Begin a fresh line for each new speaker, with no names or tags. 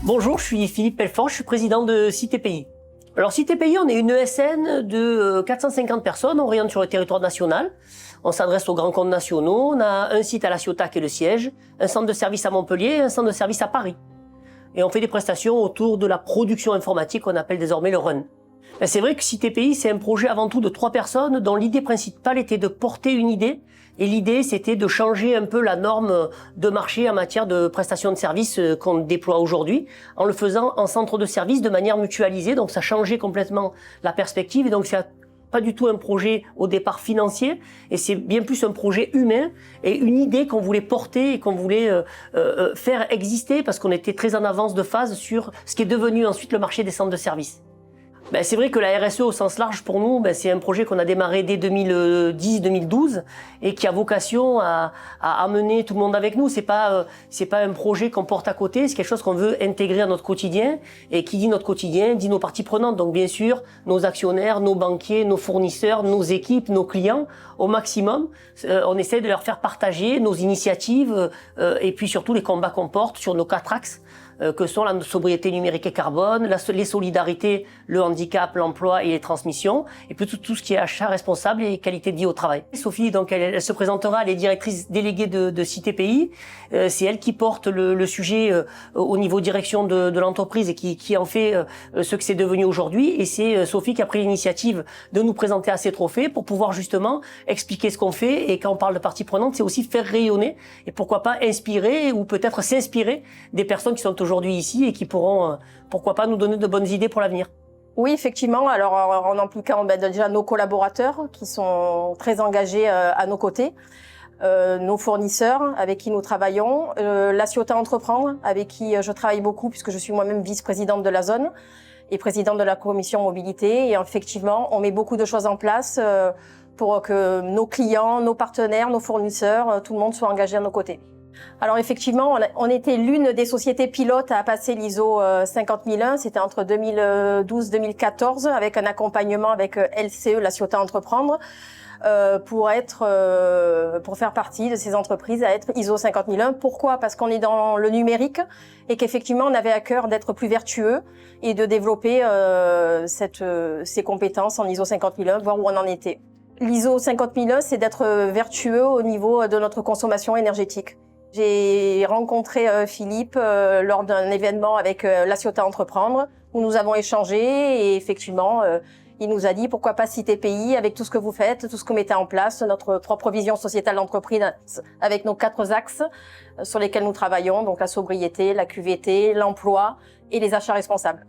Bonjour, je suis Philippe Pelfort, je suis président de CitéPays. Alors CitéPays, on est une ESN de 450 personnes, on rayonne sur le territoire national. On s'adresse aux grands comptes nationaux, on a un site à La Ciotat qui est le siège, un centre de service à Montpellier et un centre de service à Paris. Et on fait des prestations autour de la production informatique qu'on appelle désormais le run. C'est vrai que CitéPays, c'est un projet avant tout de 3 personnes dont l'idée principale était de porter une idée. Et l'idée, c'était de changer un peu la norme de marché en matière de prestations de services qu'on déploie aujourd'hui, en le faisant en centre de service de manière mutualisée. Donc ça changeait complètement la perspective. Et donc c'est pas du tout un projet au départ financier, et c'est bien plus un projet humain et une idée qu'on voulait porter et qu'on voulait faire exister parce qu'on était très en avance de phase sur ce qui est devenu ensuite le marché des centres de services. C'est vrai que la RSE au sens large pour nous, c'est un projet qu'on a démarré dès 2010-2012 et qui a vocation à amener tout le monde avec nous. C'est pas un projet qu'on porte à côté, c'est quelque chose qu'on veut intégrer à notre quotidien. Et qui dit notre quotidien, dit nos parties prenantes. Donc bien sûr, nos actionnaires, nos banquiers, nos fournisseurs, nos équipes, nos clients, au maximum. On essaie de leur faire partager nos initiatives et puis surtout les combats qu'on porte sur nos 4 axes. Que sont la sobriété numérique et carbone, les solidarités, le handicap, l'emploi et les transmissions, et puis tout ce qui est achat responsable et qualité de vie au travail. Sophie, donc, elle se présentera, elle est directrice déléguée de CitéPays. C'est elle qui porte le sujet au niveau direction de l'entreprise et qui en fait ce que c'est devenu aujourd'hui. Et c'est Sophie qui a pris l'initiative de nous présenter à ces trophées pour pouvoir justement expliquer ce qu'on fait. Et quand on parle de parties prenantes, c'est aussi faire rayonner et pourquoi pas inspirer ou peut-être s'inspirer des personnes qui sont aujourd'hui ici et qui pourront, pourquoi pas, nous donner de bonnes idées pour l'avenir.
Oui, effectivement. Alors, en impliquant déjà nos collaborateurs qui sont très engagés à nos côtés, nos fournisseurs avec qui nous travaillons, La Ciotat Entreprendre avec qui je travaille beaucoup puisque je suis moi-même vice-présidente de la zone et présidente de la commission mobilité. Et effectivement, on met beaucoup de choses en place pour que nos clients, nos partenaires, nos fournisseurs, tout le monde soit engagé à nos côtés. Alors effectivement, on était l'une des sociétés pilotes à passer l'ISO 50001, c'était entre 2012-2014, avec un accompagnement avec LCE, La Ciotat Entreprendre, pour faire partie de ces entreprises à être ISO 50001. Pourquoi? Parce qu'on est dans le numérique et qu'effectivement on avait à cœur d'être plus vertueux et de développer ces compétences en ISO 50001, voir où on en était. L'ISO 50001, c'est d'être vertueux au niveau de notre consommation énergétique. J'ai rencontré Philippe lors d'un événement avec La Ciotat Entreprendre où nous avons échangé et effectivement, il nous a dit pourquoi pas CitéPays avec tout ce que vous faites, tout ce que vous mettez en place, notre propre vision sociétale d'entreprise avec nos 4 axes sur lesquels nous travaillons, donc la sobriété, la QVT, l'emploi et les achats responsables.